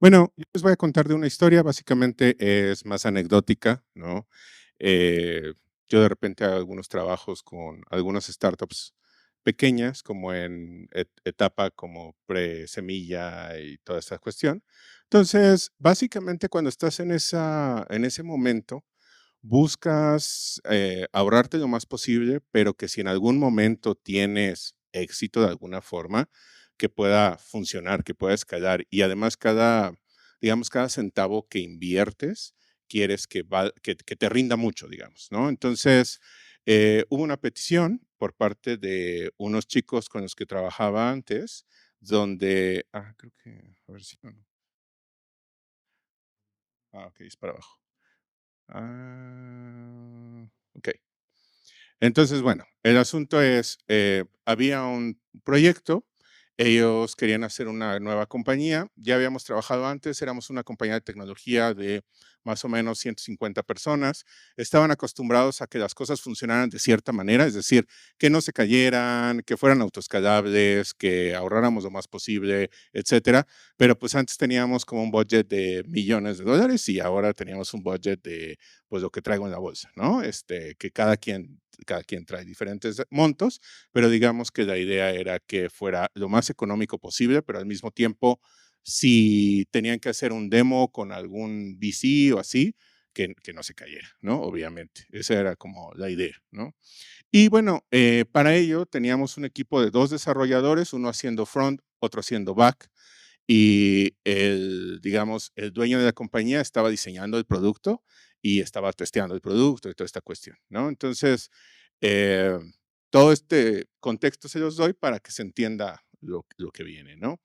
Bueno, yo les voy a contar de una historia, básicamente es más anecdótica, ¿no? Eh, yo de repente hago algunos trabajos con algunas startups pequeñas, como en etapa como pre-semilla y toda esta cuestión. Entonces, básicamente cuando estás en ese momento, buscas ahorrarte lo más posible, pero que si en algún momento tienes éxito de alguna forma, que pueda funcionar, que pueda escalar. Y además digamos, cada centavo que inviertes, quieres que te rinda mucho, digamos, ¿no? Entonces, hubo una petición por parte de unos chicos con los que trabajaba antes, donde, creo que, a ver si, ok, es para abajo. Ok. Entonces, bueno, el asunto es, había un proyecto, ellos querían hacer una nueva compañía, ya habíamos trabajado antes, éramos una compañía de tecnología de más o menos 150 personas, estaban acostumbrados a que las cosas funcionaran de cierta manera, es decir, que no se cayeran, que fueran autoescalables, que ahorráramos lo más posible, etcétera, pero pues antes teníamos como un budget de millones de dólares y ahora teníamos un budget de pues lo que traigo en la bolsa, ¿no? Que cada quien trae diferentes montos, pero digamos que la idea era que fuera lo más económico posible, pero al mismo tiempo, si tenían que hacer un demo con algún VC o así, que no se cayera, ¿no? Obviamente, esa era como la idea, ¿no? Y bueno, para ello teníamos un equipo de dos desarrolladores, uno haciendo front, otro haciendo back, y digamos, el dueño de la compañía estaba diseñando el producto y estaba testeando el producto y toda esta cuestión, ¿no? Entonces, eh, todo este contexto se los doy para que se entienda lo que viene, ¿no?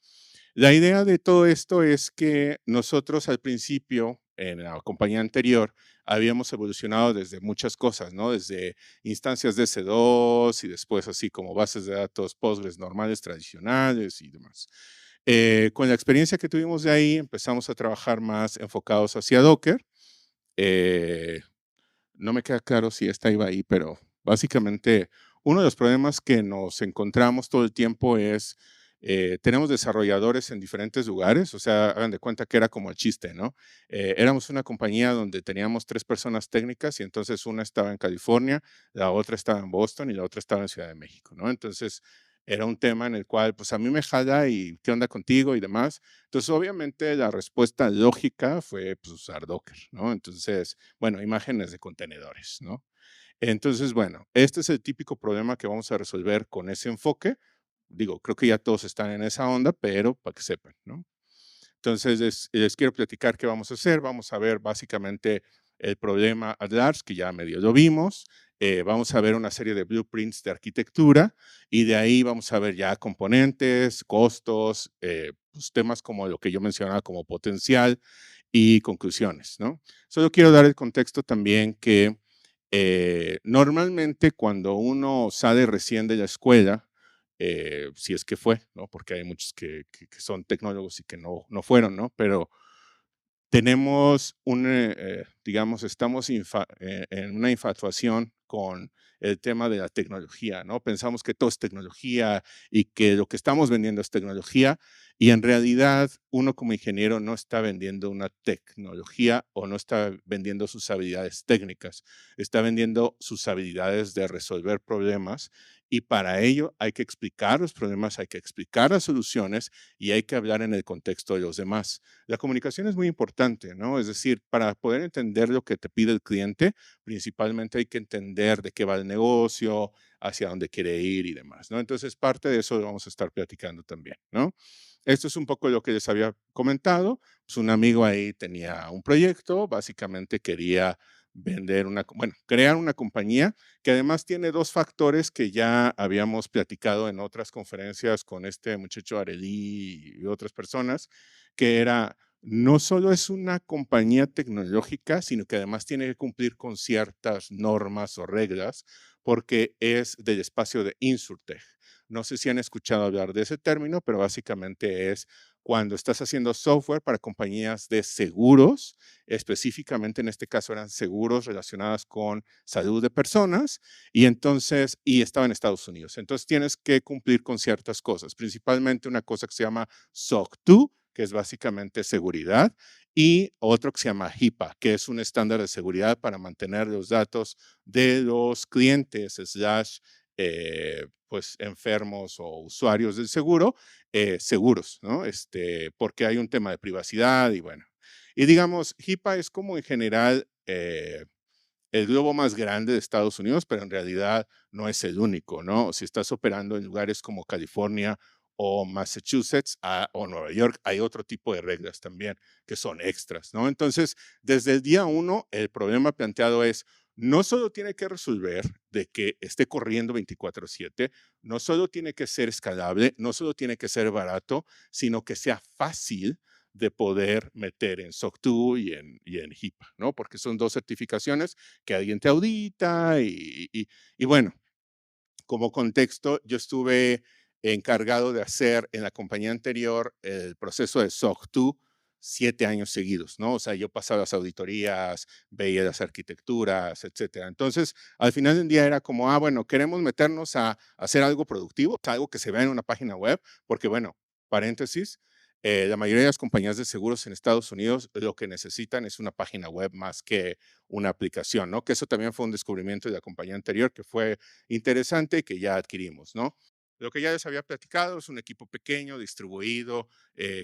La idea de todo esto es que nosotros al principio, en la compañía anterior, habíamos evolucionado desde muchas cosas, ¿no? Desde instancias de S2 y después así como bases de datos Postgres normales, tradicionales y demás. Con la experiencia que tuvimos de ahí, empezamos a trabajar más enfocados hacia Docker. Eh, no me queda claro si esta iba ahí, pero básicamente uno de los problemas que nos encontramos todo el tiempo es, tenemos desarrolladores en diferentes lugares, o sea, hagan de cuenta que era como el chiste, ¿no? Éramos una compañía donde teníamos tres personas técnicas y entonces una estaba en California, la otra estaba en Boston y la otra estaba en Ciudad de México, ¿no? Entonces era un tema en el cual, pues a mí me jala y qué onda contigo y demás. Entonces, obviamente, la respuesta lógica fue pues, usar Docker, ¿no? Entonces, bueno, imágenes de contenedores, ¿no? Entonces, bueno, este es el típico problema que vamos a resolver con ese enfoque. Digo, creo que ya todos están en esa onda, pero para que sepan, ¿no? Entonces, les quiero platicar qué vamos a hacer. Vamos a ver básicamente el problema at large, que ya medio lo vimos. Vamos a ver una serie de blueprints de arquitectura y de ahí vamos a ver ya componentes, costos, pues temas como lo que yo mencionaba como potencial y conclusiones, ¿no? Solo quiero dar el contexto también que normalmente cuando uno sale recién de la escuela, si es que fue, ¿no? Porque hay muchos que son tecnólogos y que no fueron, ¿no? Pero tenemos digamos, estamos en una infatuación con el tema de la tecnología, ¿no? Pensamos que todo es tecnología y que lo que estamos vendiendo es tecnología y en realidad uno como ingeniero no está vendiendo una tecnología o no está vendiendo sus habilidades técnicas, está vendiendo sus habilidades de resolver problemas y para ello hay que explicar los problemas, hay que explicar las soluciones y hay que hablar en el contexto de los demás. La comunicación es muy importante, ¿no? Es decir, para poder entender lo que te pide el cliente, principalmente hay que entender de qué va el negocio, hacia dónde quiere ir y demás, ¿no? Entonces, parte de eso lo vamos a estar platicando también, ¿no? Esto es un poco lo que les había comentado. Pues un amigo ahí tenía un proyecto, básicamente quería bueno, crear una compañía que además tiene dos factores que ya habíamos platicado en otras conferencias con este muchacho Arelí y otras personas, que era, no solo es una compañía tecnológica, sino que además tiene que cumplir con ciertas normas o reglas, porque es del espacio de InsurTech. No sé si han escuchado hablar de ese término, pero básicamente es cuando estás haciendo software para compañías de seguros, específicamente en este caso eran seguros relacionados con salud de personas, y estaba en Estados Unidos. Entonces tienes que cumplir con ciertas cosas, principalmente una cosa que se llama SOC 2, que es básicamente seguridad, y otro que se llama HIPAA, que es un estándar de seguridad para mantener los datos de los clientes slash pues enfermos o usuarios del seguro seguros, ¿no? Porque hay un tema de privacidad y bueno. Y digamos, HIPAA es como en general el globo más grande de Estados Unidos, pero en realidad no es el único, ¿no? Si estás operando en lugares como California o Massachusetts o Nueva York, hay otro tipo de reglas también que son extras, ¿no? Entonces, desde el día uno, el problema planteado es, no solo tiene que resolver de que esté corriendo 24/7, no solo tiene que ser escalable, no solo tiene que ser barato, sino que sea fácil de poder meter en SOC 2 y en HIPAA, ¿no? Porque son dos certificaciones que alguien te audita y bueno, como contexto, yo estuve encargado de hacer en la compañía anterior el proceso de SOC 2 7 años seguidos, ¿no? O sea, yo pasaba las auditorías, veía las arquitecturas, etcétera. Entonces, al final del día era como, bueno, queremos meternos a hacer algo productivo, o sea, algo que se vea en una página web, porque bueno, paréntesis, la mayoría de las compañías de seguros en Estados Unidos lo que necesitan es una página web más que una aplicación, ¿no? Que eso también fue un descubrimiento de la compañía anterior que fue interesante que ya adquirimos, ¿no? Lo que ya les había platicado es un equipo pequeño, distribuido,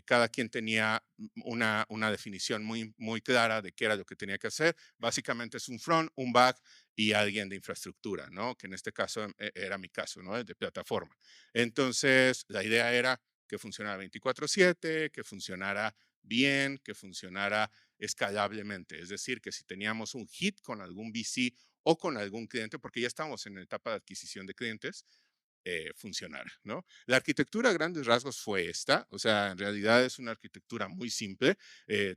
cada quien tenía una definición muy, muy clara de qué era lo que tenía que hacer. Básicamente es un front, un back y alguien de infraestructura, ¿no? Que en este caso era mi caso, ¿no? De plataforma. Entonces, la idea era que funcionara 24/7, que funcionara bien, que funcionara escalablemente. Es decir, que si teníamos un hit con algún VC o con algún cliente, porque ya estamos en la etapa de adquisición de clientes, funcionara, ¿no? La arquitectura a grandes rasgos fue esta, o sea, en realidad es una arquitectura muy simple.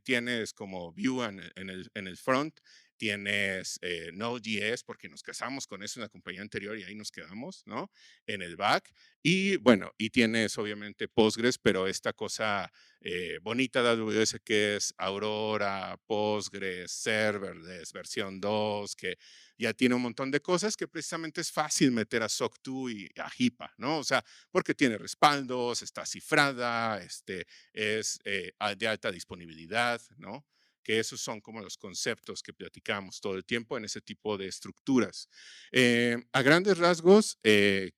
Tienes como Vue en el front, tienes Node.js, porque nos casamos con eso en la compañía anterior y ahí nos quedamos, ¿no? En el back. Y bueno, y tienes obviamente Postgres, pero esta cosa bonita de AWS que es Aurora, Postgres, Serverless, versión 2, que ya tiene un montón de cosas que precisamente es fácil meter a SOC 2 y a HIPAA, ¿no? O sea, porque tiene respaldos, está cifrada, es de alta disponibilidad, ¿no? Que esos son como los conceptos que platicamos todo el tiempo en ese tipo de estructuras. A grandes rasgos,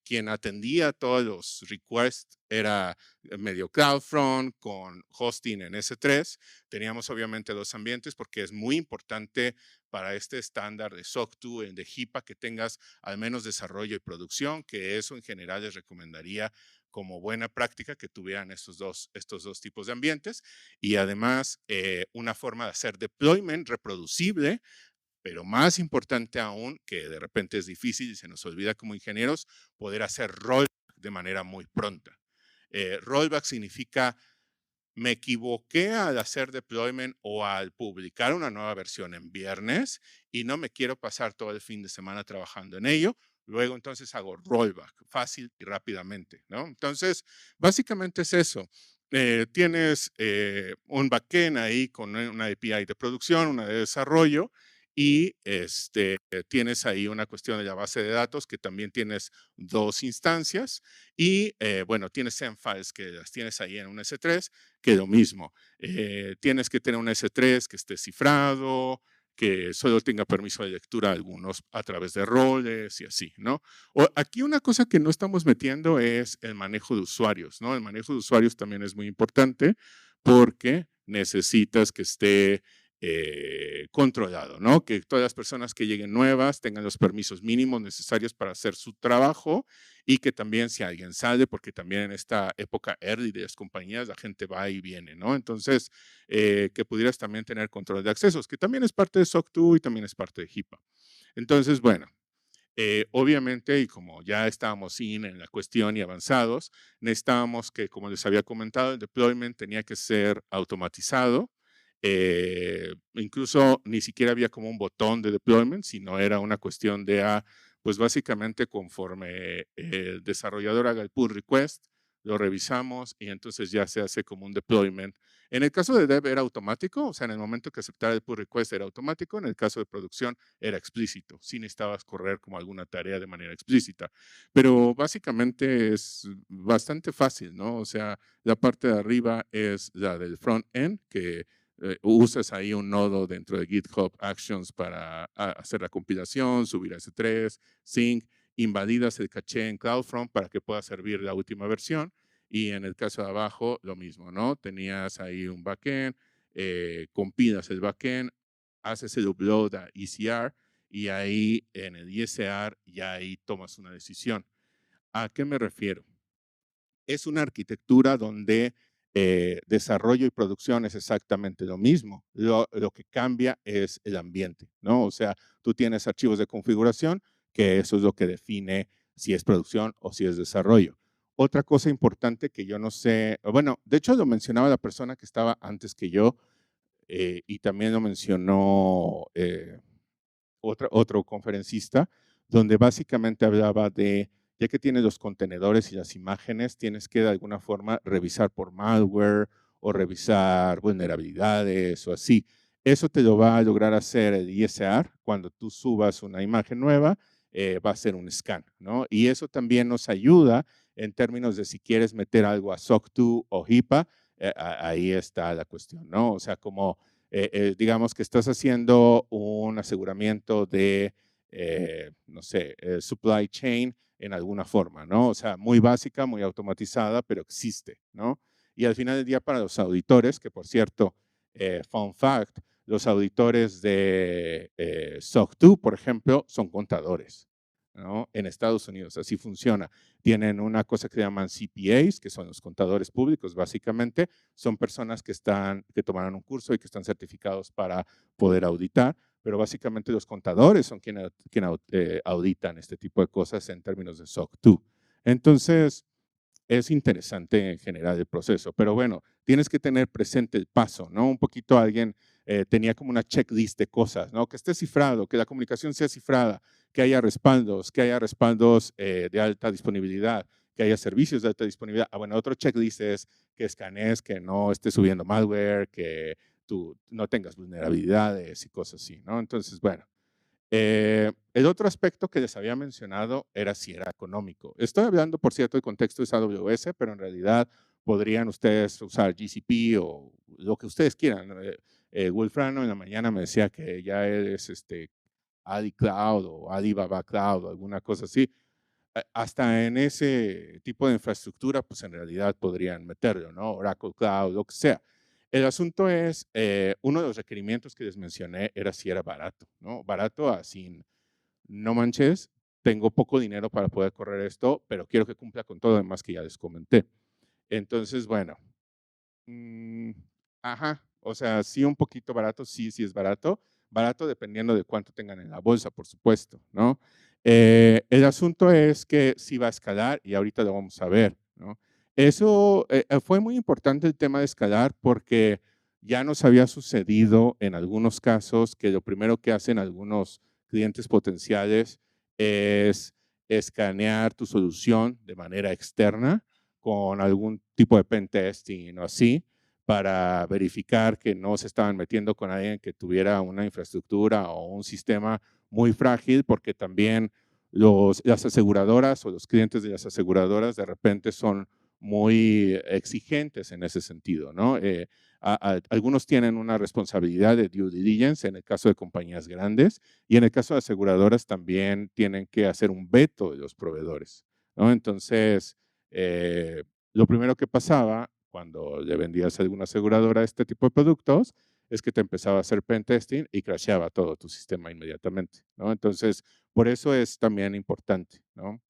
quien atendía todos los requests era medio CloudFront con hosting en S3. Teníamos obviamente dos ambientes porque es muy importante para este estándar de SOC 2, de HIPAA, que tengas al menos desarrollo y producción, que eso en general les recomendaría como buena práctica que tuvieran estos dos tipos de ambientes y además una forma de hacer deployment reproducible, pero más importante aún, que de repente es difícil y se nos olvida como ingenieros, poder hacer rollback de manera muy pronta. Rollback significa me equivoqué al hacer deployment o al publicar una nueva versión en viernes y no me quiero pasar todo el fin de semana trabajando en ello. Luego entonces hago rollback fácil y rápidamente, ¿no? Entonces, básicamente es eso. Tienes un backend ahí con una API de producción, una de desarrollo y tienes ahí una cuestión de la base de datos que también tienes dos instancias y bueno, tienes files que las tienes ahí en un S3 que lo mismo. Tienes que tener un S3 que esté cifrado, que solo tenga permiso de lectura algunos a través de roles y así, ¿no? Aquí una cosa que no estamos metiendo es el manejo de usuarios, ¿no? El manejo de usuarios también es muy importante porque necesitas que esté controlado, ¿no? Que todas las personas que lleguen nuevas tengan los permisos mínimos necesarios para hacer su trabajo y que también si alguien sale, porque también en esta época early de las compañías la gente va y viene, ¿no? Entonces, que pudieras también tener control de accesos, que también es parte de SOC 2 y también es parte de HIPAA. Entonces, bueno, obviamente, y como ya estábamos en la cuestión y avanzados, necesitábamos que, como les había comentado, el deployment tenía que ser automatizado. Incluso ni siquiera había como un botón de deployment, sino era una cuestión de, pues básicamente conforme el desarrollador haga el pull request, lo revisamos y entonces ya se hace como un deployment. En el caso de dev era automático, o sea, en el momento que aceptara el pull request era automático, en el caso de producción era explícito, sí necesitabas correr como alguna tarea de manera explícita, pero básicamente es bastante fácil, ¿no? O sea, la parte de arriba es la del front-end, que usas ahí un nodo dentro de GitHub Actions para hacer la compilación, subir a S3, sync, invalidas el caché en CloudFront para que pueda servir la última versión. Y en el caso de abajo, lo mismo, ¿no? Tenías ahí un backend, compilas el backend, haces el upload a ECR y ahí en el ECR ya ahí tomas una decisión. ¿A qué me refiero? Es una arquitectura donde desarrollo y producción es exactamente lo mismo. Lo que cambia es el ambiente, ¿no? O sea, tú tienes archivos de configuración, que eso es lo que define si es producción o si es desarrollo. Otra cosa importante que yo no sé, bueno, de hecho lo mencionaba la persona que estaba antes que yo y también lo mencionó otro conferencista, donde básicamente hablaba de, ya que tienes los contenedores y las imágenes, tienes que de alguna forma revisar por malware o revisar vulnerabilidades o así. Eso te lo va a lograr hacer el ISR cuando tú subas una imagen nueva, va a ser un scan, ¿no? Y eso también nos ayuda en términos de si quieres meter algo a SOC 2 o HIPAA, ahí está la cuestión, ¿no? O sea, como digamos que estás haciendo un aseguramiento de, no sé, supply chain en alguna forma, ¿no? O sea, muy básica, muy automatizada, pero existe, ¿no? Y al final del día para los auditores, que por cierto, fun fact, los auditores de SOC 2, por ejemplo, son contadores, ¿no? En Estados Unidos, así funciona. Tienen una cosa que se llaman CPAs, que son los contadores públicos, básicamente, son personas que tomaron un curso y que están certificados para poder auditar, pero básicamente los contadores son quienes auditan este tipo de cosas en términos de SOC 2. Entonces, es interesante en general el proceso, pero bueno, tienes que tener presente el paso, ¿no? Un poquito alguien tenía como una checklist de cosas, ¿no? Que esté cifrado, que la comunicación sea cifrada, que haya respaldos de alta disponibilidad, que haya servicios de alta disponibilidad. Ah, bueno, otro checklist es que escanees, que no estés subiendo malware, que tú no tengas vulnerabilidades y cosas así, ¿no? Entonces, bueno, el otro aspecto que les había mencionado era si era económico. Estoy hablando, por cierto, el contexto es AWS, pero en realidad podrían ustedes usar GCP o lo que ustedes quieran. Wolfrano en la mañana me decía que ya es Adi Cloud o Alibaba Cloud o alguna cosa así. Hasta en ese tipo de infraestructura, pues en realidad podrían meterlo, ¿no? Oracle Cloud, lo que sea. El asunto es, uno de los requerimientos que les mencioné era si era barato, ¿no? Barato así, no manches, tengo poco dinero para poder correr esto, pero quiero que cumpla con todo lo demás que ya les comenté. Entonces, bueno, Mm, ajá, o sea, sí un poquito barato, sí, sí es barato. Barato dependiendo de cuánto tengan en la bolsa, por supuesto, ¿no? El asunto es que sí va a escalar y ahorita lo vamos a ver, ¿no? Eso fue muy importante el tema de escalar porque ya nos había sucedido en algunos casos que lo primero que hacen algunos clientes potenciales es escanear tu solución de manera externa con algún tipo de pen testing o así, para verificar que no se estaban metiendo con alguien que tuviera una infraestructura o un sistema muy frágil, porque también las aseguradoras o los clientes de las aseguradoras de repente son muy exigentes en ese sentido, ¿no? Algunos tienen una responsabilidad de due diligence en el caso de compañías grandes y en el caso de aseguradoras también tienen que hacer un veto de los proveedores, ¿no? Entonces, lo primero que pasaba cuando le vendías a alguna aseguradora este tipo de productos es que te empezaba a hacer pen testing y crasheaba todo tu sistema inmediatamente, ¿no? Entonces, por eso es también importante, ¿no?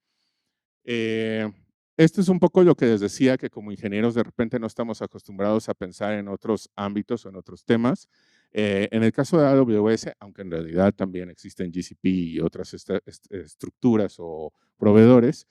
Eh, Esto es un poco lo que les decía, que como ingenieros de repente no estamos acostumbrados a pensar en otros ámbitos o en otros temas. En el caso de AWS, aunque en realidad también existen GCP y otras estructuras o proveedores,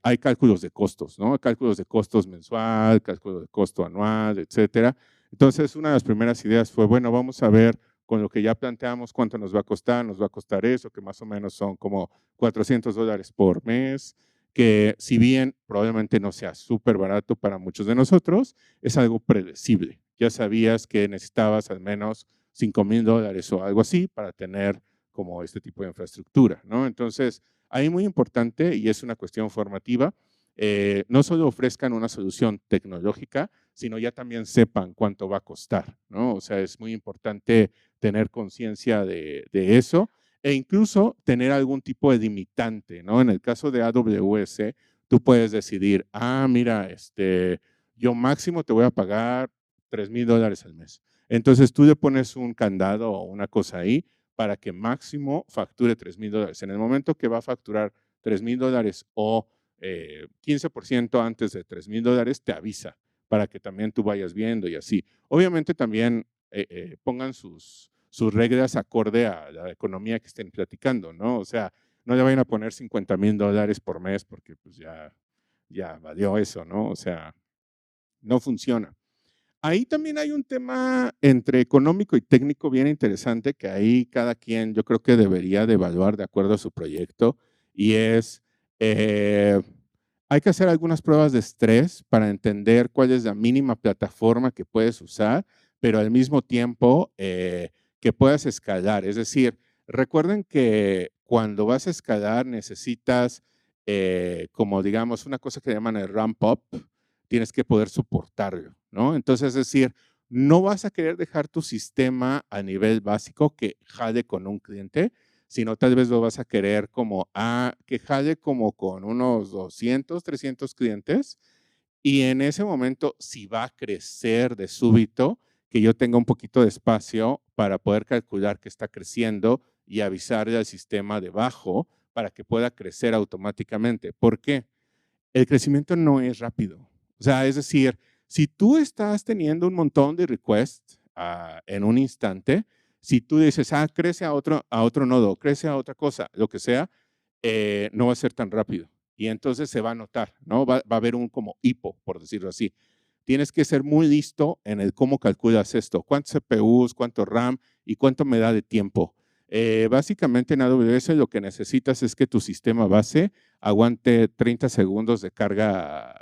hay cálculos de costos, ¿no? Cálculos de costos mensual, cálculos de costo anual, etcétera. Entonces, una de las primeras ideas fue, bueno, vamos a ver con lo que ya planteamos cuánto nos va a costar eso, que más o menos son como $400 por mes, que si bien probablemente no sea súper barato para muchos de nosotros, es algo predecible. Ya sabías que necesitabas al menos $5,000 o algo así para tener como este tipo de infraestructura, ¿no? Entonces, ahí muy importante y es una cuestión formativa, no solo ofrezcan una solución tecnológica, sino ya también sepan cuánto va a costar, ¿no? O sea, es muy importante tener conciencia de eso e incluso tener algún tipo de limitante, ¿no? En el caso de AWS, tú puedes decidir, mira, yo máximo te voy a pagar $3,000 al mes. Entonces tú le pones un candado o una cosa ahí para que máximo facture $3,000. En el momento que va a facturar $3,000 o 15% antes de $3,000, te avisa para que también tú vayas viendo y así. Obviamente también pongan sus reglas acorde a la economía que estén platicando, ¿no? O sea, no le vayan a poner $50,000 por mes porque pues ya valió eso, ¿no? O sea, no funciona. Ahí también hay un tema entre económico y técnico bien interesante que ahí cada quien yo creo que debería de evaluar de acuerdo a su proyecto y es, eh, hay que hacer algunas pruebas de estrés para entender cuál es la mínima plataforma que puedes usar, pero al mismo tiempo que puedas escalar. Es decir, recuerden que cuando vas a escalar necesitas como digamos una cosa que llaman el ramp up, tienes que poder soportarlo, ¿no? Entonces, es decir, no vas a querer dejar tu sistema a nivel básico que jale con un cliente, sino tal vez lo vas a querer como que jale como con unos 200, 300 clientes y en ese momento, si va a crecer de súbito, que yo tenga un poquito de espacio para poder calcular que está creciendo y avisarle al sistema debajo para que pueda crecer automáticamente. ¿Por qué? El crecimiento no es rápido. O sea, es decir, si tú estás teniendo un montón de requests en un instante, si tú dices, crece a otro nodo, crece a otra cosa, lo que sea, no va a ser tan rápido. Y entonces se va a notar, ¿no? Va a haber un como hipo, por decirlo así. Tienes que ser muy listo en el cómo calculas esto. ¿Cuántos CPUs, cuánto RAM y cuánto me da de tiempo? Básicamente en AWS lo que necesitas es que tu sistema base aguante 30 segundos de carga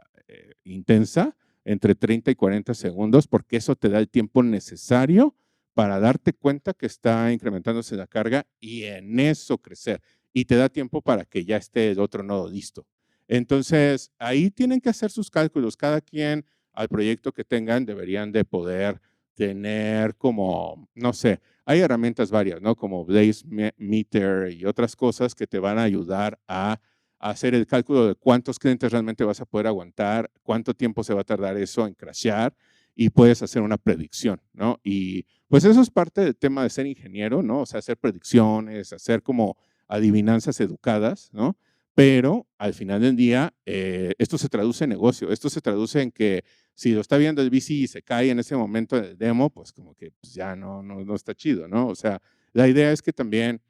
intensa, entre 30 y 40 segundos, porque eso te da el tiempo necesario para darte cuenta que está incrementándose la carga y en eso crecer. Y te da tiempo para que ya esté el otro nodo listo. Entonces, ahí tienen que hacer sus cálculos. Cada quien al proyecto que tengan deberían de poder tener como, no sé, hay herramientas varias, ¿no? Como Blaze Meter y otras cosas que te van a ayudar a hacer el cálculo de cuántos clientes realmente vas a poder aguantar, cuánto tiempo se va a tardar eso en crashear y puedes hacer una predicción, ¿no? Y pues eso es parte del tema de ser ingeniero, ¿no? O sea, hacer predicciones, hacer como adivinanzas educadas, ¿no? Pero al final del día, esto se traduce en negocio, esto se traduce en que si lo está viendo el VC y se cae en ese momento del demo, pues como que pues ya no está chido, ¿no? O sea, la idea es que también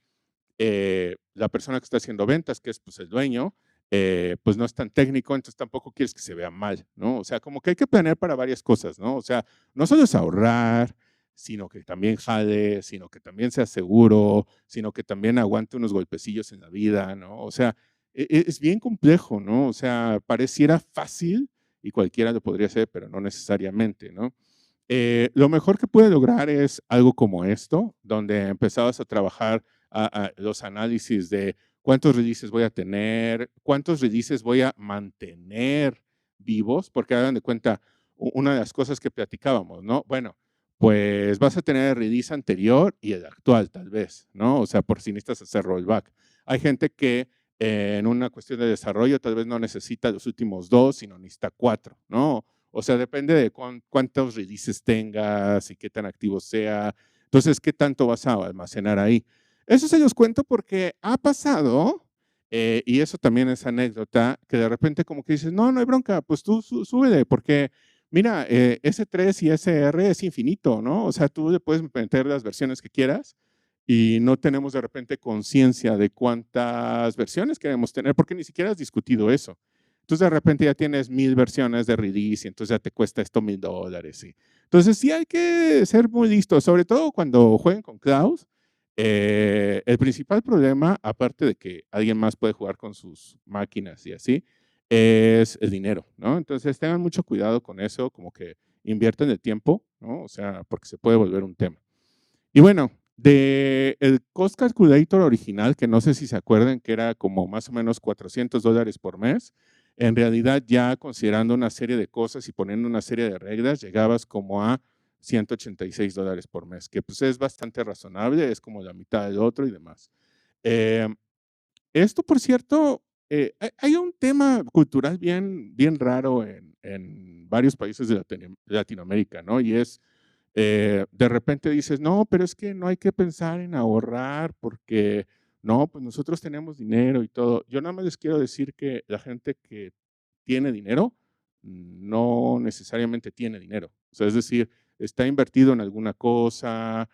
la persona que está haciendo ventas, que es pues el dueño, pues no es tan técnico, entonces tampoco quieres que se vea mal, ¿no? O sea, como que hay que planear para varias cosas, ¿no? O sea, no solo es ahorrar, sino que también jale, sino que también sea seguro, sino que también aguante unos golpecillos en la vida, ¿no? O sea, es bien complejo, ¿no? O sea, pareciera fácil y cualquiera lo podría hacer, pero no necesariamente, ¿no? Lo mejor que puede lograr es algo como esto, donde empezabas a trabajar los análisis de cuántos releases voy a tener, cuántos releases voy a mantener vivos, porque hagan de cuenta, una de las cosas que platicábamos, ¿no? Bueno, pues vas a tener el release anterior y el actual, tal vez, ¿no? O sea, por si necesitas hacer rollback. Hay gente que en una cuestión de desarrollo tal vez no necesita los últimos dos, sino necesita cuatro, ¿no? O sea, depende de cuántos releases tengas y qué tan activo sea. Entonces, ¿qué tanto vas a almacenar ahí? Eso se los cuento porque ha pasado, y eso también es anécdota, que de repente como que dices, no hay bronca, pues tú súbele, porque mira, S3 y SR es infinito, ¿no? O sea, tú le puedes meter las versiones que quieras y no tenemos de repente conciencia de cuántas versiones queremos tener, porque ni siquiera has discutido eso. Entonces de repente ya tienes 1000 versiones de release y entonces ya te cuesta esto $1,000. ¿Sí? Entonces sí hay que ser muy listos, sobre todo cuando jueguen con cloud. El principal problema, aparte de que alguien más puede jugar con sus máquinas y así, es el dinero, ¿no? Entonces tengan mucho cuidado con eso, como que invierten el tiempo, ¿no? O sea, porque se puede volver un tema. Y bueno, de el Cost Calculator original, que no sé si se acuerdan que era como más o menos $400 por mes, en realidad ya considerando una serie de cosas y poniendo una serie de reglas, llegabas como a $186 por mes, que pues es bastante razonable, es como la mitad del otro y demás. Eh, Esto, por cierto, hay un tema cultural bien raro en varios países de Latinoamérica, ¿no? Y es de repente dices, no, pero es que no hay que pensar en ahorrar porque, no, pues nosotros tenemos dinero y todo. Yo nada más les quiero decir que la gente que tiene dinero no necesariamente tiene dinero. O sea, es decir, está invertido en alguna cosa,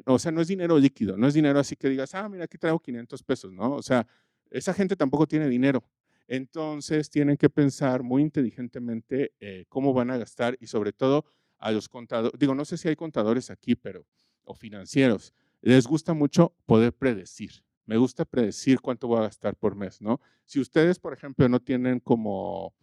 o sea, no es dinero líquido, no es dinero así que digas, ah, mira, aquí traigo 500 pesos, ¿no? O sea, esa gente tampoco tiene dinero. Entonces, tienen que pensar muy inteligentemente cómo van a gastar y sobre todo a los contadores, digo, no sé si hay contadores aquí, pero, o financieros, les gusta mucho poder predecir. Me gusta predecir cuánto voy a gastar por mes, ¿no? Si ustedes, por ejemplo, no tienen como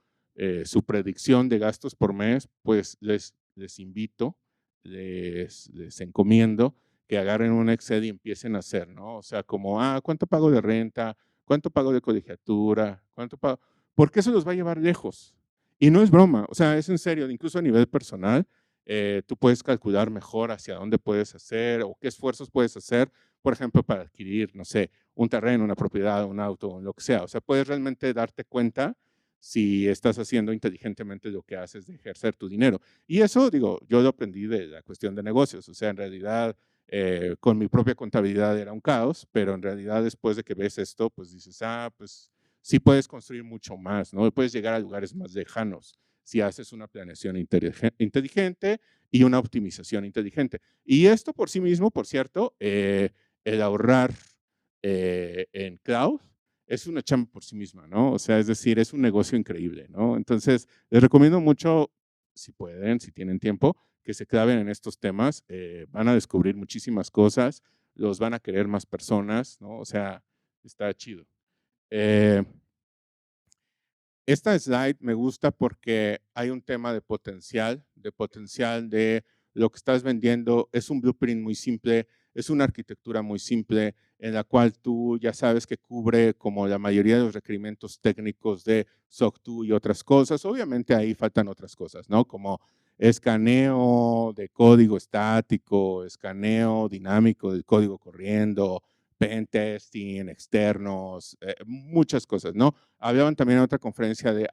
su predicción de gastos por mes, pues les invito, les encomiendo que agarren un Excel y empiecen a hacer, ¿no? O sea, como, ah, ¿cuánto pago de renta? ¿Cuánto pago de colegiatura? ¿Cuánto pago? Porque eso los va a llevar lejos. Y no es broma, o sea, es en serio, incluso a nivel personal, tú puedes calcular mejor hacia dónde puedes hacer o qué esfuerzos puedes hacer, por ejemplo, para adquirir, no sé, un terreno, una propiedad, un auto, lo que sea. O sea, puedes realmente darte cuenta si estás haciendo inteligentemente lo que haces de ejercer tu dinero. Y eso, digo, yo lo aprendí de la cuestión de negocios. O sea, en realidad, con mi propia contabilidad era un caos, pero en realidad después de que ves esto, pues dices, ah, pues sí puedes construir mucho más, ¿no? Puedes llegar a lugares más lejanos si haces una planeación inteligente y una optimización inteligente. Y esto por sí mismo, por cierto, el ahorrar en cloud es una chamba por sí misma, ¿no? O sea, es decir, es un negocio increíble, ¿no? Entonces, les recomiendo mucho, si pueden, si tienen tiempo, que se claven en estos temas. Van a descubrir muchísimas cosas, los van a querer más personas, ¿no? O sea, está chido. Eh, Esta slide me gusta porque hay un tema de potencial de lo que estás vendiendo. Es un blueprint muy simple, es una arquitectura muy simple en la cual tú ya sabes que cubre como la mayoría de los requerimientos técnicos de SOC 2 y otras cosas. Obviamente ahí faltan otras cosas, ¿no? Como escaneo de código estático, escaneo dinámico del código corriendo, pen testing, externos, muchas cosas, ¿no? Hablaban también en otra conferencia de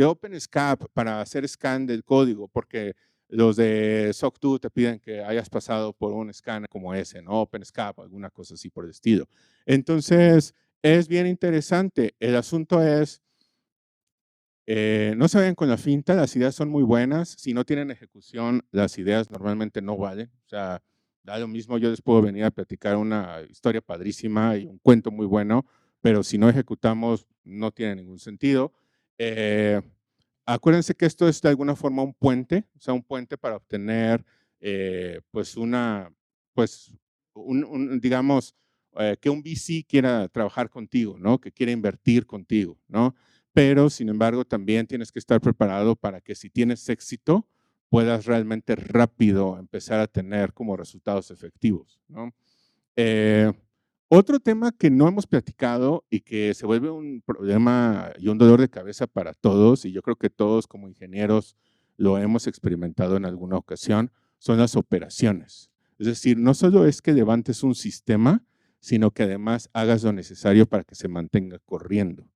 OpenSCAP para hacer scan del código, porque los de SOC 2 te piden que hayas pasado por un scan como ese, ¿no? OpenSCAP, alguna cosa así por el estilo. Entonces, es bien interesante. El asunto es, no se vayan con la finta, las ideas son muy buenas. Si no tienen ejecución, las ideas normalmente no valen. O sea, da lo mismo, yo les puedo venir a platicar una historia padrísima y un cuento muy bueno, pero si no ejecutamos, no tiene ningún sentido. Eh, Acuérdense que esto es de alguna forma un puente, o sea, un puente para obtener, pues, pues, digamos, que un VC quiera trabajar contigo, ¿no? Que quiera invertir contigo, ¿no? Pero, sin embargo, también tienes que estar preparado para que si tienes éxito, puedas realmente rápido empezar a tener como resultados efectivos, ¿no? Eh, Otro tema que no hemos platicado y que se vuelve un problema y un dolor de cabeza para todos, y yo creo que todos como ingenieros lo hemos experimentado en alguna ocasión, son las operaciones. Es decir, no solo es que levantes un sistema, sino que además hagas lo necesario para que se mantenga corriendo.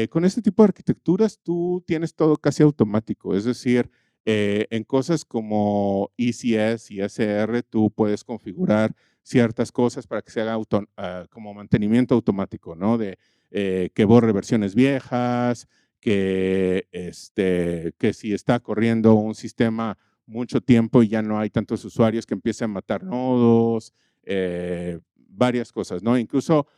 Con este tipo de arquitecturas tú tienes todo casi automático, es decir, en cosas como ECS y SR tú puedes configurar ciertas cosas para que se haga como mantenimiento automático, ¿no? De que borre versiones viejas, que si está corriendo un sistema mucho tiempo y ya no hay tantos usuarios que empiecen a matar nodos, varias cosas, ¿no? Incluso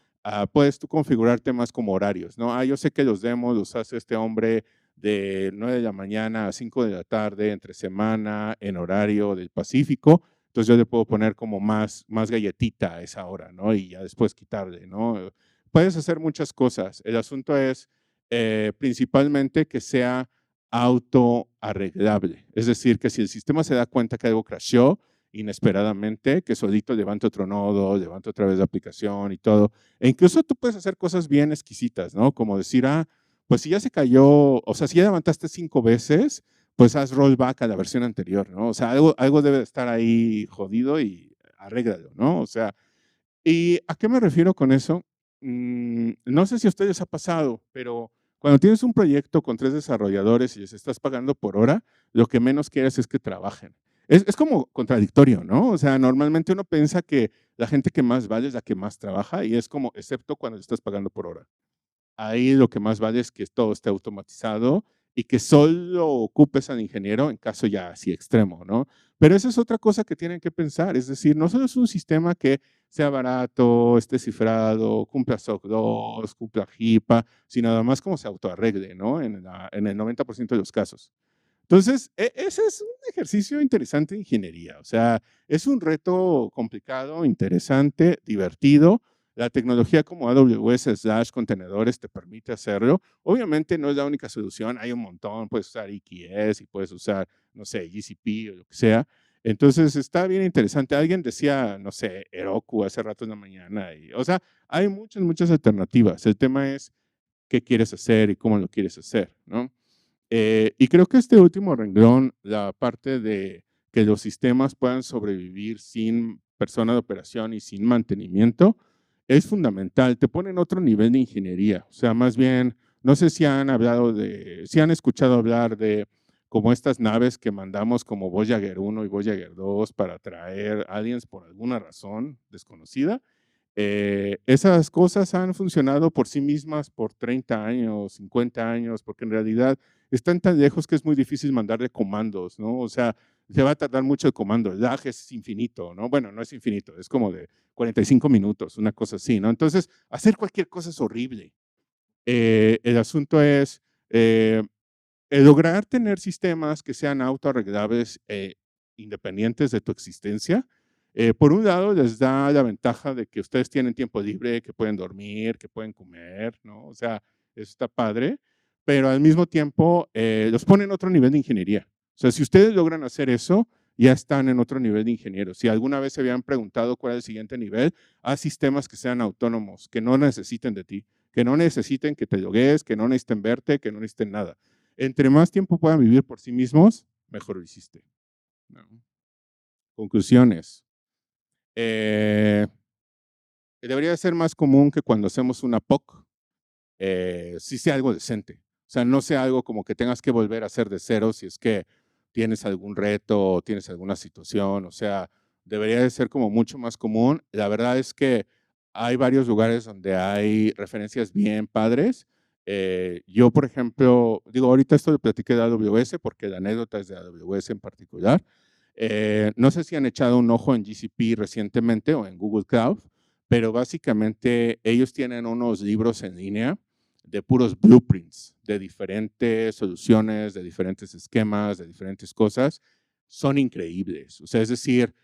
puedes tú configurar temas como horarios, ¿no? Yo sé que los demos los hace este hombre de 9 de la mañana a 5 de la tarde, entre semana, en horario del Pacífico. entonces yo le puedo poner como más galletita a esa hora, ¿no? Y ya después quitarle, ¿no? Puedes hacer muchas cosas. El asunto es principalmente que sea autoarreglable. Es decir, que si el sistema se da cuenta que algo crashó inesperadamente, que solito levanta otro nodo, levanta otra vez la aplicación y todo. E incluso tú puedes hacer cosas bien exquisitas, ¿no? Como decir, pues si ya se cayó, o sea, si ya levantaste 5 veces, pues haz rollback a la versión anterior, ¿no? O sea, algo debe de estar ahí jodido y arréglalo, ¿no? O sea, ¿y a qué me refiero con eso? No sé si a ustedes ha pasado, pero cuando tienes un proyecto con 3 desarrolladores y les estás pagando por hora, lo que menos quieres es que trabajen. Es como contradictorio, ¿no? O sea, normalmente uno piensa que la gente que más vale es la que más trabaja y es como, excepto cuando le estás pagando por hora. Ahí lo que más vale es que todo esté automatizado y que solo ocupes al ingeniero en caso ya así extremo, ¿no? Pero esa es otra cosa que tienen que pensar, es decir, no solo es un sistema que sea barato, esté cifrado, cumpla SOC 2, cumpla HIPAA, sino además como se autoarregle, ¿no? En el 90% de los casos. Entonces, ese es un ejercicio interesante de ingeniería, o sea, es un reto complicado, interesante, divertido. La tecnología como AWS/contenedores te permite hacerlo. Obviamente no es la única solución, hay un montón, puedes usar EKS y puedes usar, no sé, GCP o lo que sea. Entonces, está bien interesante. Alguien decía, no sé, Heroku hace rato en la mañana. O sea, hay muchas alternativas. El tema es qué quieres hacer y cómo lo quieres hacer, ¿no? Y creo que este último renglón, la parte de que los sistemas puedan sobrevivir sin persona de operación y sin mantenimiento, es fundamental. Te pone en otro nivel de ingeniería. O sea, más bien, no sé si han si han escuchado hablar de como estas naves que mandamos como Voyager 1 y Voyager 2 para traer aliens por alguna razón desconocida. Esas cosas han funcionado por sí mismas por 30 años, 50 años, porque en realidad están tan lejos que es muy difícil mandarle comandos, ¿no? O sea, se va a tardar mucho el comando, el lag es infinito, ¿no? Bueno, no es infinito, es como de 45 minutos, una cosa así, ¿no? Entonces, hacer cualquier cosa es horrible. El asunto es lograr tener sistemas que sean autoarreglables independientes de tu existencia. Por un lado, les da la ventaja de que ustedes tienen tiempo libre, que pueden dormir, que pueden comer, ¿no? O sea, eso está padre, pero al mismo tiempo los pone en otro nivel de ingeniería. O sea, si ustedes logran hacer eso, ya están en otro nivel de ingeniero. Si alguna vez se habían preguntado cuál es el siguiente nivel, haz sistemas que sean autónomos, que no necesiten de ti, que no necesiten que te logues, que no necesiten verte, que no necesiten nada. Entre más tiempo puedan vivir por sí mismos, mejor lo hiciste, ¿no? Conclusiones. Debería ser más común que cuando hacemos una POC, sí sea algo decente. O sea, no sea algo como que tengas que volver a hacer de cero si es que tienes algún reto o tienes alguna situación. O sea, debería de ser como mucho más común. La verdad es que hay varios lugares donde hay referencias bien padres. Yo, por ejemplo, digo, ahorita esto lo platiqué de AWS porque la anécdota es de AWS en particular. No sé si han echado un ojo en GCP recientemente o en Google Cloud, pero básicamente ellos tienen unos libros en línea de puros blueprints, de diferentes soluciones, de diferentes esquemas, de diferentes cosas. Son increíbles. O sea, es decir,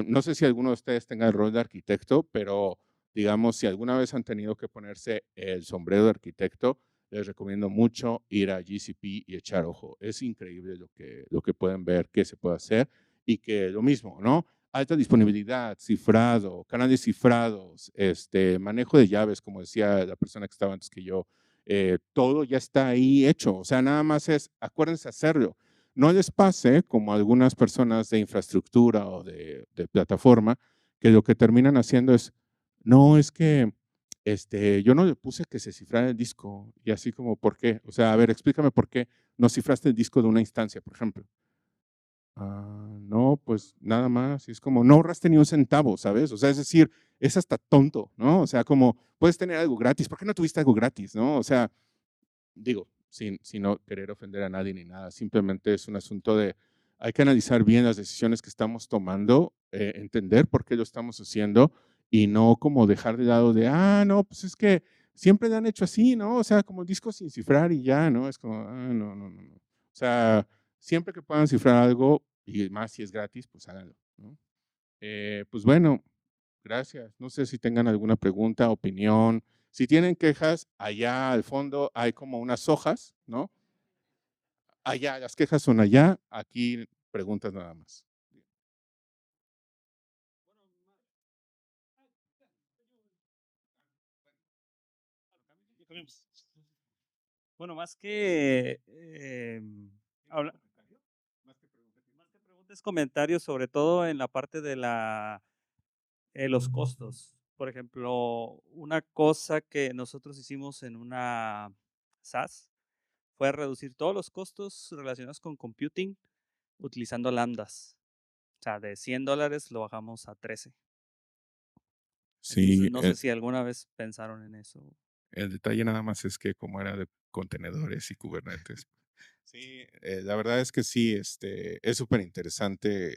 no sé si alguno de ustedes tenga el rol de arquitecto, pero digamos, si alguna vez han tenido que ponerse el sombrero de arquitecto, les recomiendo mucho ir a GCP y echar ojo. Es increíble lo que pueden ver que se puede hacer y que lo mismo, ¿no? Alta disponibilidad, cifrado, canales cifrados, manejo de llaves, como decía la persona que estaba antes que yo, todo ya está ahí hecho. O sea, nada más es, acuérdense hacerlo. No les pase, como algunas personas de infraestructura o de plataforma, que lo que terminan haciendo es, no, es que yo no le puse que se cifrara el disco y así como, ¿por qué? O sea, a ver, explícame por qué no cifraste el disco de una instancia, por ejemplo. No, pues nada más. Y es como, no ahorraste ni un centavo, ¿sabes? O sea, es decir, es hasta tonto, ¿no? O sea, como, puedes tener algo gratis, ¿por qué no tuviste algo gratis, no? O sea, digo, sin no querer ofender a nadie ni nada, simplemente es un asunto de, hay que analizar bien las decisiones que estamos tomando, entender por qué lo estamos haciendo y no como dejar de lado de, no, pues es que siempre lo han hecho así, ¿no? O sea, como discos sin cifrar y ya, ¿no? Es como, no. O sea, siempre que puedan cifrar algo, y más si es gratis, pues háganlo. ¿no? Pues bueno, gracias. No sé si tengan alguna pregunta, opinión. Si tienen quejas, allá al fondo hay como unas hojas, ¿no? Allá, las quejas son allá, aquí preguntas nada más. Bueno, más que ¿Tienes habla- comentario? Más que preguntas. más que preguntas, comentarios, sobre todo en la parte de los costos. Por ejemplo, una cosa que nosotros hicimos en una SaaS fue reducir todos los costos relacionados con computing utilizando lambdas. O sea, de $100 lo bajamos a 13. Entonces, Sí, no sé si alguna vez pensaron en eso. el detalle nada más es que como era de contenedores y Kubernetes. Sí, la verdad es que sí, es súper interesante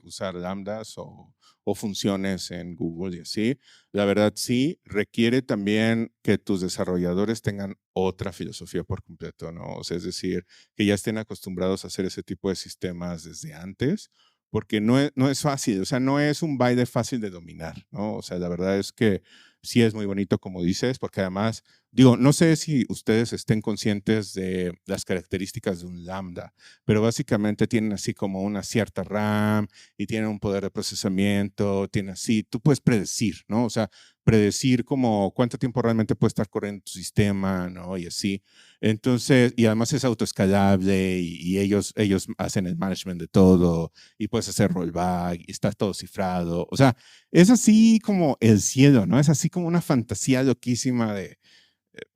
usar lambdas o funciones en Google y así. La verdad sí, requiere también que tus desarrolladores tengan otra filosofía por completo, ¿no? O sea, es decir, que ya estén acostumbrados a hacer ese tipo de sistemas desde antes, porque no es fácil, o sea, no es un baile fácil de dominar, ¿no? O sea, la verdad es que sí es muy bonito como dices, porque además digo, no sé si ustedes estén conscientes de las características de un lambda, pero básicamente tienen así como una cierta RAM y tienen un poder de procesamiento, tienen así, tú puedes predecir, ¿no? O sea, predecir como cuánto tiempo realmente puede estar corriendo tu sistema, ¿no? Y así. Entonces, y además es autoescalable y ellos hacen el management de todo y puedes hacer rollback y está todo cifrado. O sea, es así como el cielo, ¿no? Es así como una fantasía loquísima de,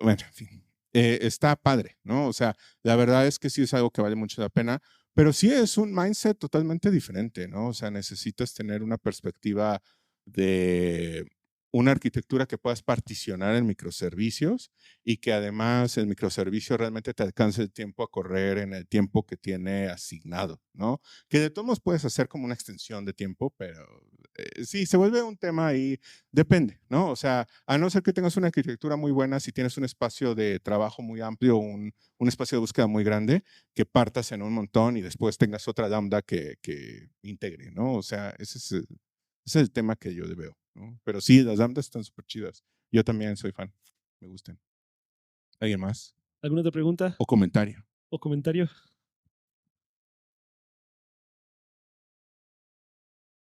bueno, en fin, está padre, ¿no? O sea, la verdad es que sí es algo que vale mucho la pena, pero sí es un mindset totalmente diferente, ¿no? O sea, necesitas tener una perspectiva de una arquitectura que puedas particionar en microservicios y que además el microservicio realmente te alcance el tiempo a correr en el tiempo que tiene asignado, ¿no? Que de todos modos puedes hacer como una extensión de tiempo, pero sí, se vuelve un tema ahí. Depende, ¿no? O sea, a no ser que tengas una arquitectura muy buena, si tienes un espacio de trabajo muy amplio, un espacio de búsqueda muy grande, que partas en un montón y después tengas otra lambda que integre, ¿no? O sea, ese es el tema que yo le veo, ¿no? Pero sí, las lambdas están súper chidas. Yo también soy fan, me gustan. ¿Alguien más? ¿Alguna otra pregunta O comentario. o comentario?